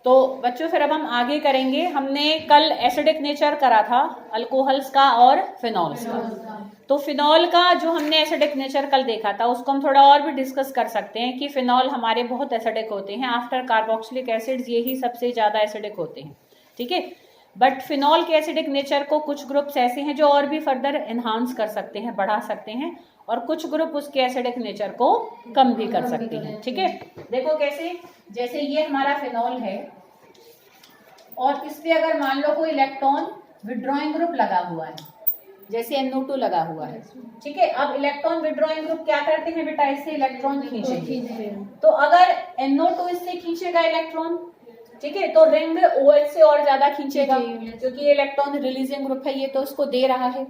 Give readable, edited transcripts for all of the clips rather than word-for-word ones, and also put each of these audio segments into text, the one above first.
तो बच्चों फिर अब हम आगे करेंगे। हमने कल एसिडिक नेचर करा था अल्कोहल्स का और फिनॉल्स का। तो फिनॉल का जो हमने एसिडिक नेचर कल देखा था उसको हम थोड़ा और भी डिस्कस कर सकते हैं कि फिनॉल हमारे बहुत एसिडिक होते हैं। आफ्टर कार्बोक्सिलिक एसिड्स ये ही सबसे ज़्यादा एसिडिक होते हैं, ठीक है। बट फिनॉल के एसिडिक नेचर को कुछ ग्रुप्स ऐसे हैं जो और भी फर्दर एनहांस कर सकते हैं, बढ़ा सकते हैं, और कुछ ग्रुप उसके एसिडिक नेचर को कम भी कर सकते हैं, ठीक है। देखो कैसे, जैसे ये हमारा फिनॉल है और इस पे अगर मान लो कोई इलेक्ट्रॉन विड्रॉइंग ग्रुप लगा हुआ है, जैसे NO2 लगा हुआ है, ठीक है। अब इलेक्ट्रॉन विड्रॉइंग ग्रुप क्या करते हैं बेटा, इससे इलेक्ट्रॉन खींचेंगे। तो अगर NO2 इससे खींचेगा इलेक्ट्रॉन, ठीक है, तो रिंग OH से और ज्यादा खींचेगा क्योंकि ये इलेक्ट्रॉन रिलीजिंग ग्रुप है, ये तो इसको दे रहा है,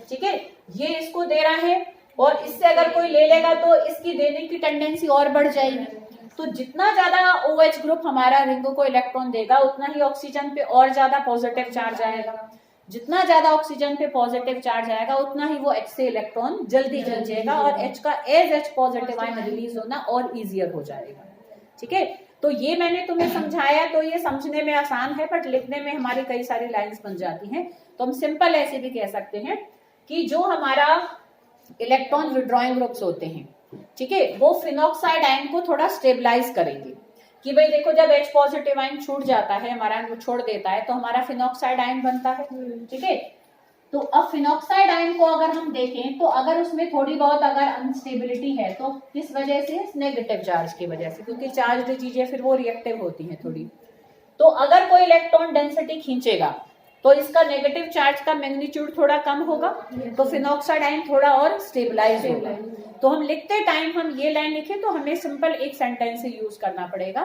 ठीक है, ये इसको दे रहा है, और इससे अगर कोई ले लेगा तो इसकी देने की टेंडेंसी और बढ़ जाएगी। तो जितना ज्यादा OH ग्रुप हमारा रिंग को इलेक्ट्रॉन देगा उतना ही ऑक्सीजन पे और ज्यादा पॉजिटिव चार्ज आएगा। जितना ज्यादा ऑक्सीजन पे पॉजिटिव चार्ज आएगा उतना ही वो H से इलेक्ट्रॉन जल्दी खींचेगा और H का as H positive ion release होना और इजियर हो जाएगा, ठीक है। तो ये मैंने तुम्हें समझाया, तो ये समझने में आसान है बट लिखने में हमारी कई सारी लाइंस बन जाती हैं। तो हम सिंपल ऐसे भी कह सकते हैं कि जो हमारा इलेक्ट्रॉन विड्रॉइंग ग्रुप्स होते हैं, ठीक है, वो फिनॉक्साइड आयन को थोड़ा स्टेबलाइज करेंगे कि भाई देखो जब H पॉजिटिव आयन छूट जाता है, हमारा वो छोड़ देता है, तो हमारा फिनॉक्साइड आयन बनता है, ठीक है। तो अब फिनॉक्साइड आयन को अगर हम देखें तो अगर उसमें थोड़ी बहुत अगर अनस्टेबिलिटी है तो किस वजह से, नेगेटिव चार्ज की वजह से, क्योंकि चार्ज चीजें फिर वो रिएक्टिव होती हैं थोड़ी। तो अगर कोई इलेक्ट्रॉन डेंसिटी खींचेगा तो इसका नेगेटिव चार्ज का मैग्नीट्यूड थोड़ा कम होगा, तो फिनॉक्साइड आयन थोड़ा और स्टेबलाइज होगा। तो हम लिखते टाइम हम ये लाइन लिखे तो हमें सिंपल एक सेंटेंस से यूज करना पड़ेगा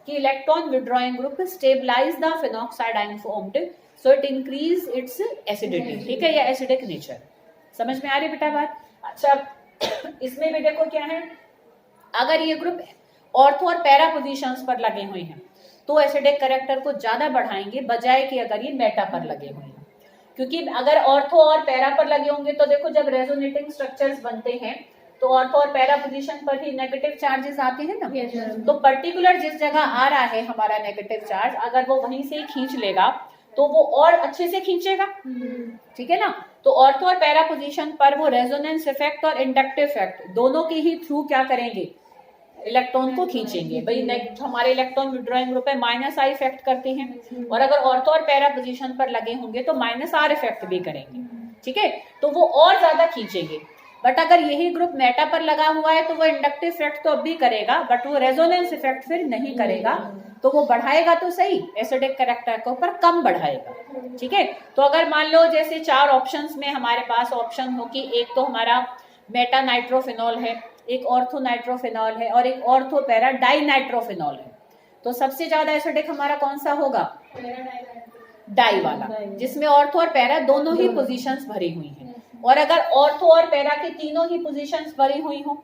कि electron withdrawing group stabilize the phenoxide ion formed so it increase its acidity, ठीक है, या एसिडिक नेचर। समझ में आ रही बेटा बात? अच्छा इसमें भी देखो क्या है, अगर ये ग्रुप ऑर्थो और पैरा पोजीशंस पर लगे हुए हैं तो एसिडिक कैरेक्टर को ज्यादा बढ़ाएंगे बजाय कि अगर ये मेटा पर लगे हुए हैं। क्योंकि अगर ऑर्थो और पैरा पर लगे होंगे तो देखो जब रेजोनेटिंग स्ट्रक्चर्स बनते हैं तो ऑर्थो और पैरा पोजीशन पर ही नेगेटिव चार्जेस आते हैं ना। तो पर्टिकुलर जिस जगह आ रहा है हमारा नेगेटिव चार्ज, अगर वो वहीं से खींच लेगा तो वो और अच्छे से खींचेगा, ठीक है ना। तो ऑर्थो और पैरा पोजीशन पर वो रेजोनेंस इफेक्ट और इंडक्टिव इफेक्ट दोनों के ही थ्रू क्या करेंगे, इलेक्ट्रॉन को खींचेंगे। भाई हमारे इलेक्ट्रॉन विड्रॉइंग ग्रुप है -I इफेक्ट करते हैं, और अगर ऑर्थो और पैरा पोजीशन पर लगे होंगे तो -R इफेक्ट भी करेंगे, ठीक है, तो वो और ज्यादा खींचेंगे। बट अगर यही ग्रुप मेटा पर लगा हुआ है तो वो इंडक्टिव इफेक्ट तो अब भी करेगा बट वो रेजोनेंस इफेक्ट फिर नहीं करेगा, तो वो बढ़ाएगा तो सही, एसिडिक कैरेक्टर को पर कम बढ़ाएगा, ठीक है। तो अगर मान लो जैसे 4 ऑप्शंस में हमारे पास ऑप्शन हो कि एक तो हमारा मेटा नाइट्रोफिनॉल है, एक ऑर्थो नाइट्रोफिनॉल है और एक ऑर्थो पैरा डाई नाइट्रोफिनॉल है, तो सबसे ज्यादा एसिडिक हमारा कौन सा होगा, डाई वाला, जिसमें ऑर्थो और पैरा दोनों ही पोजीशंस भरी हुई हैं। और अगर ऑर्थो और पैरा की तीनों ही पोजीशंस भरी हुई हो,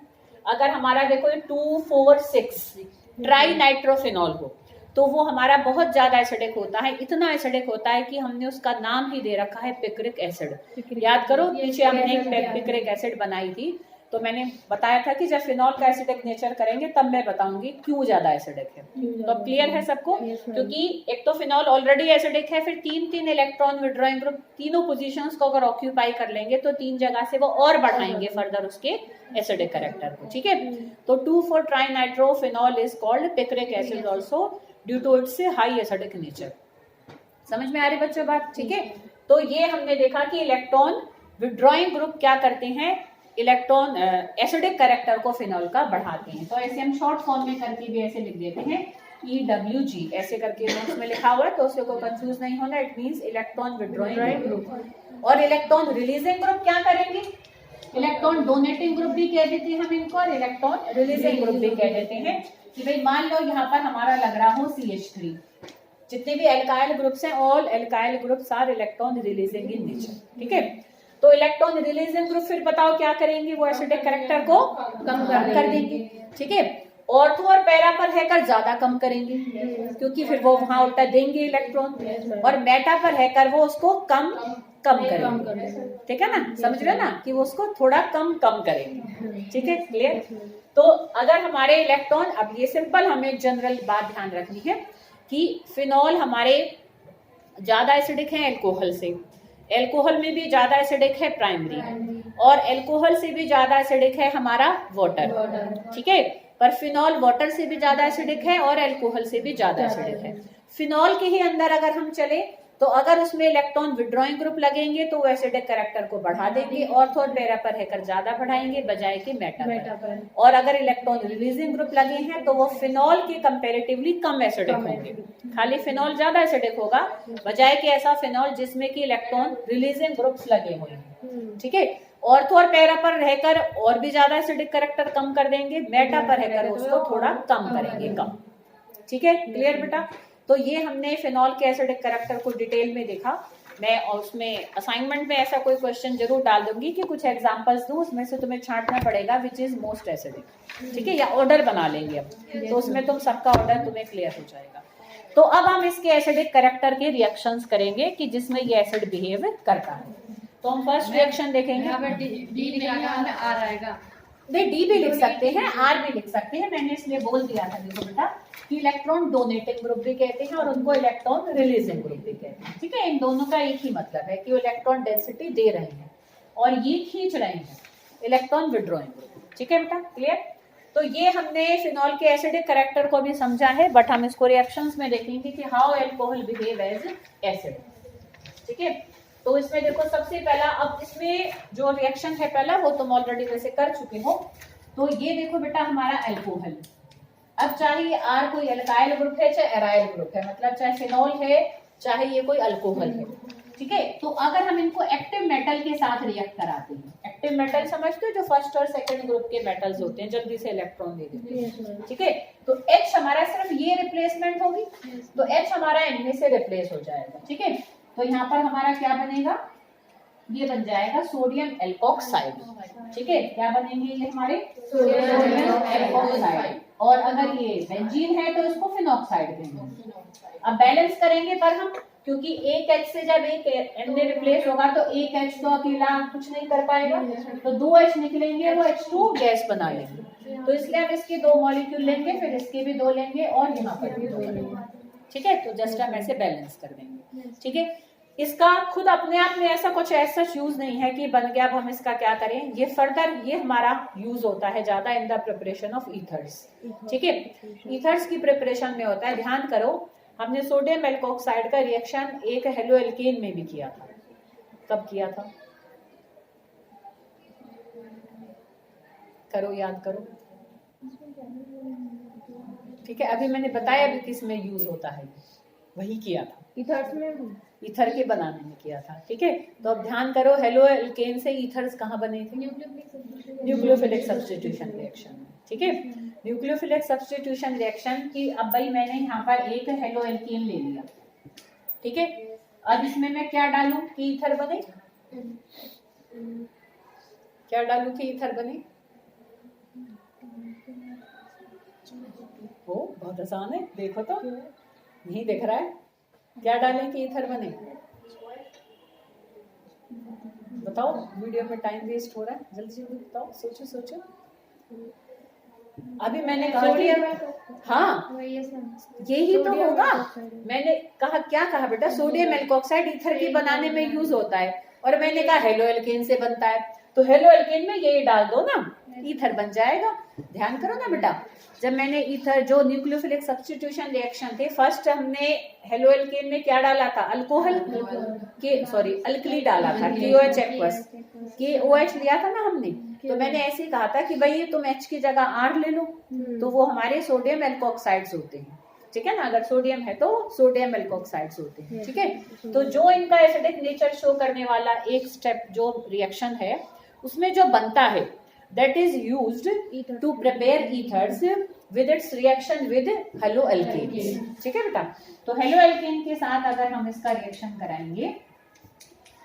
अगर हमारा देखो 2, 4, 6 ट्राई नाइट्रोफिनॉल हो तो वो हमारा बहुत ज्यादा एसिडिक होता है। इतना एसिडिक होता है कि हमने उसका नाम ही दे रखा है पिक्रिक एसिड। याद करो पीछे हमने एक पिक्रिक एसिड बनाई थी, तो मैंने बताया था कि जब फिनॉल का एसिडिक नेचर करेंगे तब मैं बताऊंगी क्यों ज्यादा एसिडिक है। तो अब क्लियर है सबको? क्योंकि एक तो फिनॉल ऑलरेडी एसिडिक है, फिर 3 इलेक्ट्रॉन विड्रॉइंग ग्रुप तीनों पोजीशंस को अगर ऑक्यूपाई कर लेंगे तो 3 जगह से वो और बढ़ाएंगे फर्दर उसके एसिडिक कैरेक्टर को, ठीक है। तो 2,4 trinitrophenol is called picric acid also due to its high acidic nature. समझ में आ रही बच्चों बात? ठीक है, तो ये हमने देखा कि इलेक्ट्रॉन विड्रॉइंग ग्रुप क्या करते हैं, इलेक्ट्रॉन एसिडिक कैरेक्टर को फिनॉल का बढ़ाते हैं। तो ऐसे हम शॉर्ट फॉर्म में करके भी ऐसे लिख देते हैं EWG, ऐसे करके नोट्स में लिखा हुआ है, तो उससे कोई कंफ्यूज नहीं होना। It means electron withdrawing group. और इलेक्ट्रॉन रिलीजिंग ग्रुप क्या करेंगे, इलेक्ट्रॉन डोनेटिंग ग्रुप भी कह देते हैं हम इनको, और इलेक्ट्रॉन रिलीजिंग ग्रुप भी कह देते हैं। कि भाई मान लो यहाँ पर हमारा लग रहा हो CH3, जितने भी एल्काइल ग्रुप्स हैं all alkyl groups are electron releasing in nature, ठीक है। तो इलेक्ट्रॉन रिलीजिंग ग्रुप फिर बताओ क्या करेंगे, वो एसिडिक कैरेक्टर को कम कर देंगे, ठीक है। ऑर्थो और पैरा पर हैकर ज्यादा कम करेंगे क्योंकि फिर वो वहां उल्टा देंगे इलेक्ट्रॉन, और मेटा पर हैकर वो उसको कम करेंगे, ठीक है ना। समझ रहे हो ना कि वो उसको थोड़ा कम करेंगे, ठीक है, क्लियर। तो अगर हमारे इलेक्ट्रॉन, अब ये सिंपल हमें जनरल बात ध्यान रखनी है कि फिनॉल हमारे ज्यादा एसिडिक है अल्कोहल से, अल्कोहल में भी ज्यादा एसिडिक है प्राइमरी, और अल्कोहल से भी ज्यादा एसिडिक है हमारा वाटर, ठीक है। पर फिनॉल वाटर से भी ज्यादा एसिडिक है और अल्कोहल से भी ज्यादा एसिडिक है। फिनॉल के ही अंदर अगर हम चले तो अगर उसमें इलेक्ट्रॉन विड्रॉइंग ग्रुप लगेंगे तो वो एसिडिक कैरेक्टर को बढ़ा देंगे, ऑर्थो और पैरा पर रहकर ज्यादा बढ़ाएंगे बजाय के मेटा पर। और अगर इलेक्ट्रॉन रिलीजिंग ग्रुप लगे हैं तो वो फिनॉल के कंपैरेटिवली कम एसिडिक होंगे, खाली फिनॉल ज्यादा एसिडिक होगा बजाय के ऐसा फिनॉल जिसमें कि इलेक्ट्रॉन रिलीजिंग ग्रुप्स लगे हुए हैं, ठीक है। ऑर्थो और पैरा पर रहकर और भी ज्यादा एसिडिक कैरेक्टर कम कर देंगे, मेटा पर रहकर उसको थोड़ा कम करेंगे, कम, ठीक है। क्लियर बेटा? तो ये हमने फिनॉल के एसिडिक कैरेक्टर को डिटेल में देखा। मैं उसमें असाइनमेंट में ऐसा कोई क्वेश्चन जरूर डाल दूंगी कि कुछ एग्जांपल्स दूं, उसमें से तुम्हें छांटना पड़ेगा विच इज मोस्ट एसिडिक, ठीक है, या ऑर्डर बना लेंगे अब, तो उसमें तुम सबका ऑर्डर तुम्हें क्लियर हो जाएगा। तो अब हम इसके एसिडिक कैरेक्टर के रिएक्शंस करेंगे कि जिसमें ये एसिड बिहेव करता है। तो हम फर्स्ट रिएक्शन देखेंगे। नहीं, डी भी लिख सकते हैं, आर भी लिख सकते हैं, मैंने इसलिए बोल दिया था देखो बेटा कि इलेक्ट्रॉन डोनेटिंग ग्रुप भी कहते हैं और उनको इलेक्ट्रॉन रिलीजिंग ग्रुप भी कहते हैं, ठीक है। इन दोनों का एक ही मतलब है कि वो इलेक्ट्रॉन डेंसिटी दे रहे हैं और ये खींच रहे हैं इलेक्ट्रॉन विड्रॉइंग ग्रुप, ठीक है बेटा? क्लियर? तो ये हमने फिनॉल के एसिडिक कैरेक्टर को भी समझा है, बट हम इसको रिएक्शंस में देखेंगे कि how alcohol behave as acid, ठीक है। तो इसमें देखो सबसे पहला, अब इसमें जो रिएक्शन है पहला वो तुम ऑलरेडी वैसे कर चुके हो। तो ये देखो बेटा हमारा अल्कोहल, अब चाहे ये आर कोई एल्काइल ग्रुप है चाहे एराइल ग्रुप है, मतलब चाहे फिनॉल है चाहे ये कोई अल्कोहल है, ठीक है। तो अगर हम इनको एक्टिव मेटल के साथ रिएक्ट कराते हैं, एक्टिव मेटल समझते हो जो फर्स्ट और सेकंड ग्रुप के मेटल्स होते हैं, जल्दी से इलेक्ट्रॉन दे देते हैं, ठीक है। तो H हमारा सिर्फ ये रिप्लेसमेंट होगी, तो H हमारा इनमें से रिप्लेस हो जाएगा, ठीक है। तो यहाँ पर हमारा क्या बनेगा, ये बन जाएगा सोडियम एल्कोक्साइड, ठीक है। क्या बनेंगे ये हमारे सोडियम एल्कोक्साइड, और अगर ये बेंजीन है तो इसको फिनॉक्साइड देंगे। अब बैलेंस करेंगे पर हम, क्योंकि एक H से जब एक N रिप्लेस होगा तो एक H तो अकेला कुछ नहीं कर पाएगा, तो दो H निकलेंगे, वो H2 गैस बना लेंगे। तो इसलिए हम इसके दो मॉलिक्यूल लेंगे, फिर इसके भी दो लेंगे और यहाँ पर भी दो लेंगे, ठीक है। तो जस्ट हम ऐसे बैलेंस कर देंगे, ठीक है। इसका खुद अपने आप में ऐसा कुछ ऐसा यूज नहीं है कि बन गया अब हम इसका क्या करें, ये फर्दर ये हमारा यूज होता है ज्यादा in the preparation of ethers, ठीक है। ईथर्स की प्रिपरेशन में होता है। ध्यान करो, हमने सोडियम एल्कोक्साइड का रिएक्शन एक हेलो एल्केन में भी किया था। कब किया था? करो, याद करो, ठीक है। अभी मैंने बताया भी किस में यूज होता है, वही किया था, ईथर्स में, ईथर के बनाने में किया था, ठीक है। तो अब ध्यान करो, हेलो एल्केन से ईथर्स कहाँ बने थे? न्यूक्लियोफिलिक सब्स्टिट्यूशन रिएक्शन, ठीक है। न्यूक्लियोफिलिक सब्स्टिट्यूशन रिएक्शन की, अब भाई मैंने यहाँ पर एक हेलो एल्केन ले लिया, ठीक है। अब इसमें मैं क्या डालूं कि ईथर बने, क्या डालूं कि ईथर बने? वो बहुत आसान है, देखो तो, नहीं दिख रहा है, क्या डालें कि ईथर बने? बताओ, वीडियो में टाइम वेस्ट हो रहा है, जल्दी जल्दी बताओ, सोचो सोचो। अभी मैंने कहा कि हाँ यही तो होगा, मैंने कहा क्या कहा बेटा, सोडियम एल्कोक्साइड ईथर के बनाने में यूज होता है, और मैंने कहा हेलो एल्केन से बनता है, तो हेलो एल्केन में यही डाल दो ना, ईथर बन जाएगा। ध्यान करो ना बेटा, जब मैंने ईथर जो न्यूक्लियोफिलिक सब्स्टिट्यूशन रिएक्शन थे, फर्स्ट हमने हेलो एल्केन में क्या डाला था, अल्कोहल के, सॉरी अल्कली डाला था, KOH एक्वस, KOH लिया था ना हमने। तो मैंने ऐसे ही कहा था कि भाई ये तुम H की जगह R ले लो, तो वो हमारे सोडियम एल्कोक्साइड्स होते हैं, ठीक है ना। अगर सोडियम है तो सोडियम एल्कोक्साइड्स होते हैं, ठीक है। तो जो इनका एसिडिक नेचर शो करने वाला एक स्टेप जो रिएक्शन है, उसमें जो बनता है that is used to prepare ethers with its reaction with haloalkanes, ठीक है बेटा। तो हेलोएल्केन के साथ अगर हम इसका रिएक्शन कराएंगे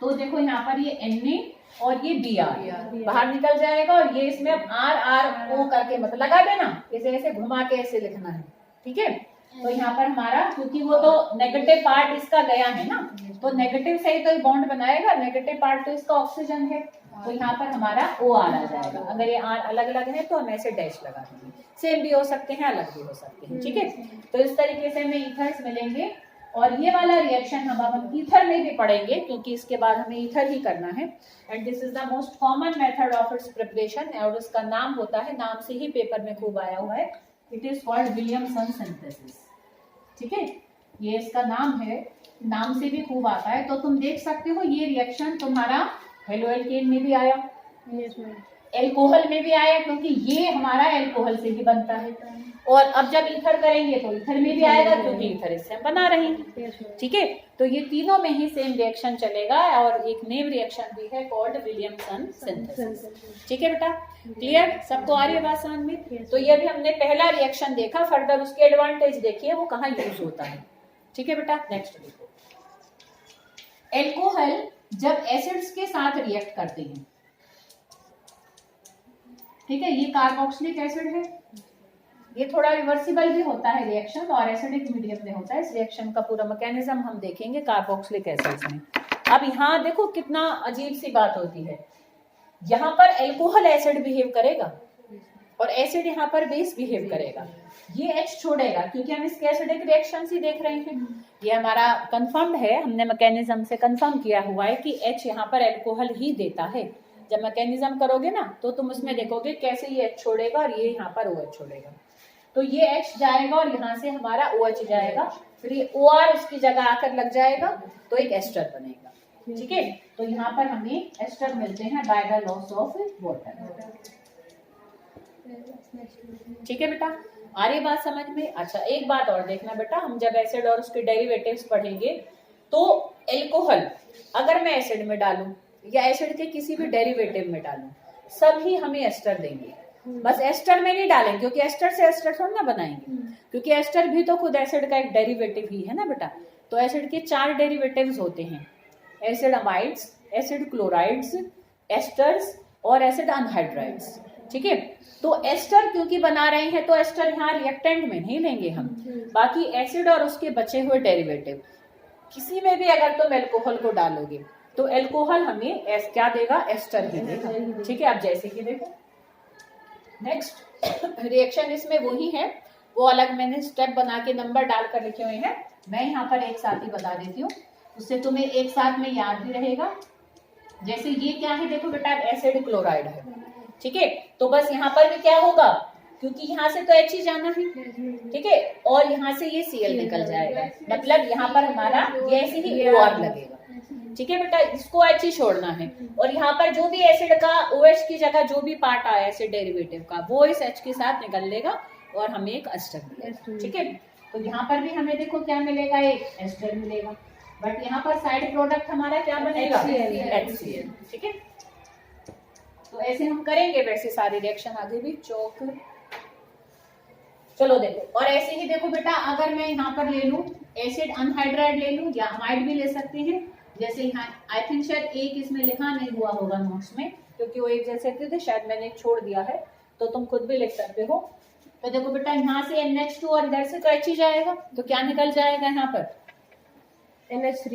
तो देखो यहाँ पर ये Na और ये Br बाहर निकल जाएगा, और ये इसमें अब RRO करके मत लगा देना, इसे ऐसे घुमा के ऐसे लिखना है, ठीक है। तो यहाँ पर हमारा, क्योंकि वो तो नेगेटिव पार्ट इसका गया है ना, तो नेगेटिव से ही तो बॉन्ड बनाएगा, नेगेटिव पार्ट तो इसका ऑक्सीजन है, तो यहाँ पर हमारा OR आ जाएगा। अगर ये R अलग अलग है तो हम ऐसे डैश लगा देंगे, सेम भी हो सकते हैं अलग भी हो सकते हैं, ठीक है। तो इस तरीके से हमें ईथर्स मिलेंगे और ये वाला रिएक्शन हम ईथर में भी पढ़ेंगे क्योंकि इसके बाद हमें ईथर ही करना है। And this is the most common method of its preparation और उसका नाम होता है, नाम से ही पेपर में खूब आया हुआ है, it is called Williamson synthesis, ठीक है। ये इसका नाम है, नाम से भी खूब आता है। तो तुम देख सकते हो ये रिएक्शन तुम्हारा हेलोएल्केन में भी आया, एल्कोहल में भी आया क्योंकि ये हमारा एल्कोहल से ही बनता है, और अब जब ईथर करेंगे तो ईथर में भी आएगा क्योंकि ईथर इससे हम बना रहे हैं, ठीक है। तो ये तीनों में ही सेम रिएक्शन चलेगा और एक नेम रिएक्शन भी है कॉल्ड विलियमसन सिंथेसिस, ठीक है बेटा। क्लियर, सबको आ रही है बात समझ में? तो ये भी हमने पहला रिएक्शन देखा, फर्दर उसके एडवांटेज देखिए वो कहाँ यूज होता है, ठीक है बेटा। नेक्स्ट देखो, एल्कोहल जब एसिड्स के साथ रिएक्ट करते हैं, ठीक है, ये कार्बोक्सिलिक एसिड है, ये थोड़ा रिवर्सिबल भी होता है रिएक्शन और एसिडिक मीडियम में होता है। इस रिएक्शन का पूरा मैकेनिज्म हम देखेंगे कार्बोक्सिलिक एसिड्स में। अब यहाँ देखो कितना अजीब सी बात होती है, यहाँ पर एल्कोहल एसिड बिहेव करेगा और एसिड यहाँ पर बेस बिहेव करेगा, ये H छोड़ेगा क्योंकि हम इसके एसिडिक रिएक्शन ही देख रहे हैं। ये हमारा कंफर्म्ड है, हमने मैकेनिज्म से कंफर्म किया हुआ है कि H यहाँ पर एल्कोहल ही देता है। जब मैकेनिज्म करोगे ना तो तुम उसमें देखोगे कैसे ये H छोड़ेगा और ये यहाँ पर OH छोड़ेगा, तो ये H जाएगा और यहाँ से हमारा OH जाएगा, फिर ये OR उसकी जगह आकर लग जाएगा तो एक एस्टर बनेगा, ठीक है। तो यहाँ पर हमें एस्टर मिलते हैं by the loss of water, ठीक है बेटा। आ रही बात समझ में? अच्छा एक बात और देखना बेटा, हम जब एसिड और उसके डेरिवेटिव्स पढ़ेंगे तो एल्कोहल अगर मैं एसिड में डालूं या एसिड के किसी भी डेरिवेटिव में डालूं, सभी हमें एस्टर देंगे। बस एस्टर में नहीं डालेंगे क्योंकि एस्टर से एस्टर थोड़ा ना बनाएंगे, क्योंकि एस्टर भी तो खुद एसिड का एक डेरिवेटिव ही है ना बेटा। तो एसिड के 4 डेरिवेटिव्स होते हैं, acid amides, acid chlorides, asters और एसिड अनहाइड्राइड्स, ठीक है। तो एस्टर क्योंकि बना रहे हैं तो एस्टर यहाँ रिएक्टेंट में नहीं लेंगे हम, बाकी एसिड और उसके बचे हुए डेरिवेटिव किसी में भी अगर तुम एल्कोहल को डालोगे तो एल्कोहल हमें क्या देगा, एस्टर ही देगा, ठीक है। अब जैसे कि देखो नेक्स्ट रिएक्शन इसमें वही है, वो अलग मैंने स्टेप बना के नंबर डालकर लिखे हुए हैं, मैं यहाँ पर एक साथ ही बता देती हूँ, उससे तुम्हें एक साथ में याद भी रहेगा। जैसे ये क्या है देखो बेटा, एसिड क्लोराइड है, ठीक है। तो बस यहाँ पर भी क्या होगा, क्योंकि यहाँ से तो H ही जाना है, ठीक है, और यहाँ से ये Cl निकल जाएगा, मतलब यहाँ पर हमारा ये ऐसे ही OR लगेगा, ठीक है बेटा। इसको H ही छोड़ना है और यहाँ पर जो भी एसिड का OH की जगह जो भी पार्ट आया एसिड डेरिवेटिव का वो इस H के साथ निकल लेगा और हमें एक एस्टर मिलेगा, ठीक है। तो यहाँ पर भी हमें देखो क्या मिलेगा, एक एस्टर मिलेगा, बट यहाँ पर साइड प्रोडक्ट हमारा क्या बनेगा, HCl, ठीक है। तो ऐसे हम करेंगे वैसे सारे रिएक्शन आगे भी चौक। चलो देखो, और ऐसे ही देखो बेटा, अगर मैं यहाँ पर ले लूं एसिड अनहाइड्राइड ले लूं या अमाइड भी ले सकते हैं, जैसे यहाँ आई थिंक शायद एक इसमें लिखा नहीं हुआ होगा नोट्स में क्योंकि वो एक जैसे थे, शायद मैंने एक छोड़ दिया है, तो तुम खुद भी लिख सकते हो। तो देखो बेटा यहाँ से NH2 और इधर से तो H ही जाएगा, तो क्या निकल जाएगा यहाँ पर NH3,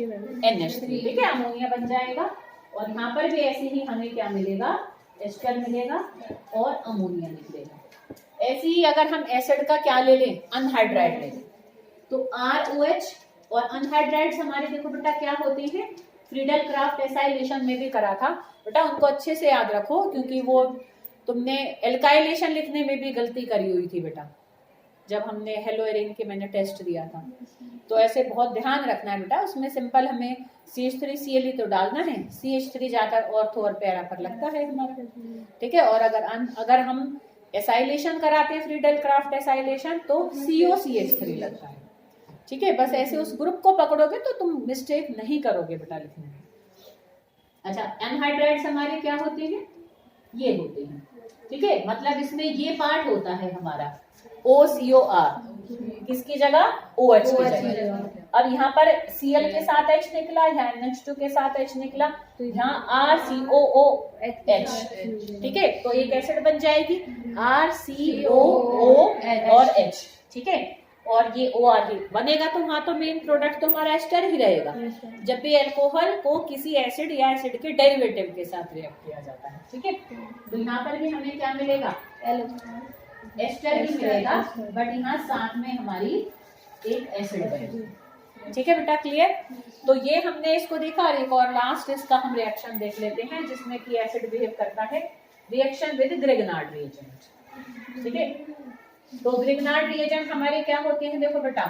ठीक है, अमोनिया बन जाएगा। और यहाँ पर भी ऐसे ही हमें क्या मिलेगा, एस्टर मिलेगा और अमोनिया निकलेगा। ऐसे ही अगर हम एसिड का क्या ले लें, अनहाइड्राइड ले लें, तो ROH और अनहाइड्राइड्स हमारे देखो बेटा क्या होते हैं, फ्रीडल क्राफ्ट एसाइलेशन में भी करा था बेटा, उनको अच्छे से याद रखो क्योंकि वो तुमने एल्काइलेशन लिखने में भी गलती करी हुई थी बेटा, जब हमने हेलोएरिन के मैंने टेस्ट दिया था। तो ऐसे बहुत ध्यान रखना है बेटा, उसमें सिंपल हमें CH3Cl ही तो डालना है, CH3 जाकर ऑर्थो और पैरा पर लगता है हमारा, ठीक है। और अगर हम एसाइलेशन कराते हैं फ्रीडल क्राफ्ट एसाइलेशन तो COCH3 लगता है, ठीक है। बस ऐसे उस ग्रुप को पकड़ोगे तो तुम मिस्टेक नहीं करोगे बेटा लिखने में। अच्छा, एनहाइड्राइड्स हमारे क्या होते हैं, ये होते हैं, ठीक है, मतलब इसमें ये पार्ट होता है हमारा OCOR, किसकी जगह, OH की जगह। अब यहाँ पर Cl के साथ H निकला, यहाँ NH2 के साथ H निकला, तो यहाँ RCOOH, ठीक है, तो एक एसिड बन जाएगी RCOO और H, ठीक है। और ये OR ही बनेगा, तो वहां तो मेन प्रोडक्ट तो हमारा एस्टर ही रहेगा जब भी अल्कोहल को किसी एसिड या एसिड के डेरिवेटिव के साथ रिएक्ट किया जाता है। ठीक है, तो यहाँ पर भी हमें क्या मिलेगा, एस्टर ही मिलेगा, बट यहाँ साथ में हमारी एक एसिड बनेगी। ठीक है बेटा, क्लियर? तो ये हमने इसको देखा, और एक और लास्ट इसका हम रिएक्शन देख लेते हैं जिसमें कि एसिड बिहेव करता है, रिएक्शन विद ग्रिग्नार्ड रिएजेंट। ठीक है, तो ग्रिग्नार्ड रिएजेंट हमारे क्या होते हैं, देखो बेटा,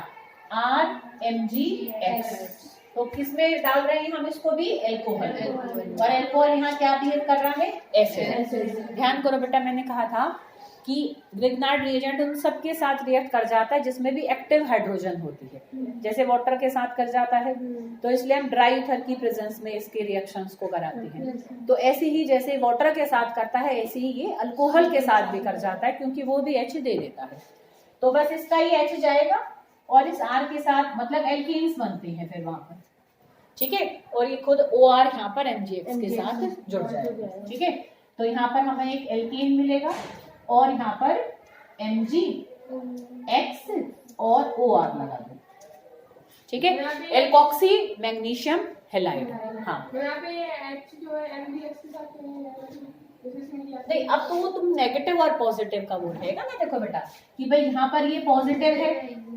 RMgX। तो किसमें डाल रहे हैं हम इसको भी, एल्कोहल, और एल्कोहल यहाँ क्या बिहेव कर रहा है, एसिड। ध्यान करो बेटा, मैंने कहा था कि ग्रिग्नार्ड रिएजेंट उन सब के साथ रिएक्ट कर जाता है जिसमें भी एक्टिव हाइड्रोजन होती है, जैसे वाटर के साथ कर जाता है, तो इसलिए हम ड्राई ईथर की प्रेजेंस में इसके रिएक्शंस को कराते हैं। तो ऐसे ही जैसे वाटर के साथ करता है, ऐसे ही ये अल्कोहल के साथ भी कर जाता है, क्योंकि वो भी H दे देता है। तो बस इसका ही H जाएगा और इस R के साथ मतलब एल्कीन्स बनते हैं फिर वहां पर। ठीक है, और ये खुद OR यहाँ पर MgX के साथ जुड़ जाएगा। ठीक है, तो यहाँ पर हमें एक एल्कीन मिलेगा और यहाँ पर MgX और OR लगा दो। ठीक है, एल्कोक्सी मैग्नीशियम हैलाइड। हाँ, यहाँ पे H जो है MgX के साथ नहीं, अब तो वो तुम नेगेटिव और पॉजिटिव का वो रहेगा ना। देखो बेटा कि भाई यहाँ पर ये पॉजिटिव है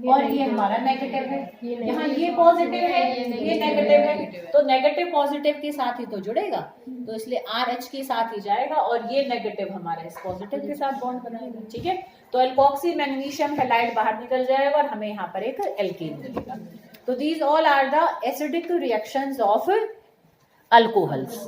और ये हमारा नेगेटिव है, यहाँ ये पॉजिटिव है ये नेगेटिव है, तो नेगेटिव पॉजिटिव के साथ ही तो जुड़ेगा, तो इसलिए RH के साथ ही जाएगा और ये नेगेटिव हमारा इस पॉजिटिव के साथ बॉन्ड बनाएगा। ठीक है, तो एल्कोक्सी मैग्नीशियम हैलाइड बाहर निकल जाएगा और हमें यहाँ पर एक एल्केन मिलेगा। तो these all are the acidic reactions of alcohols.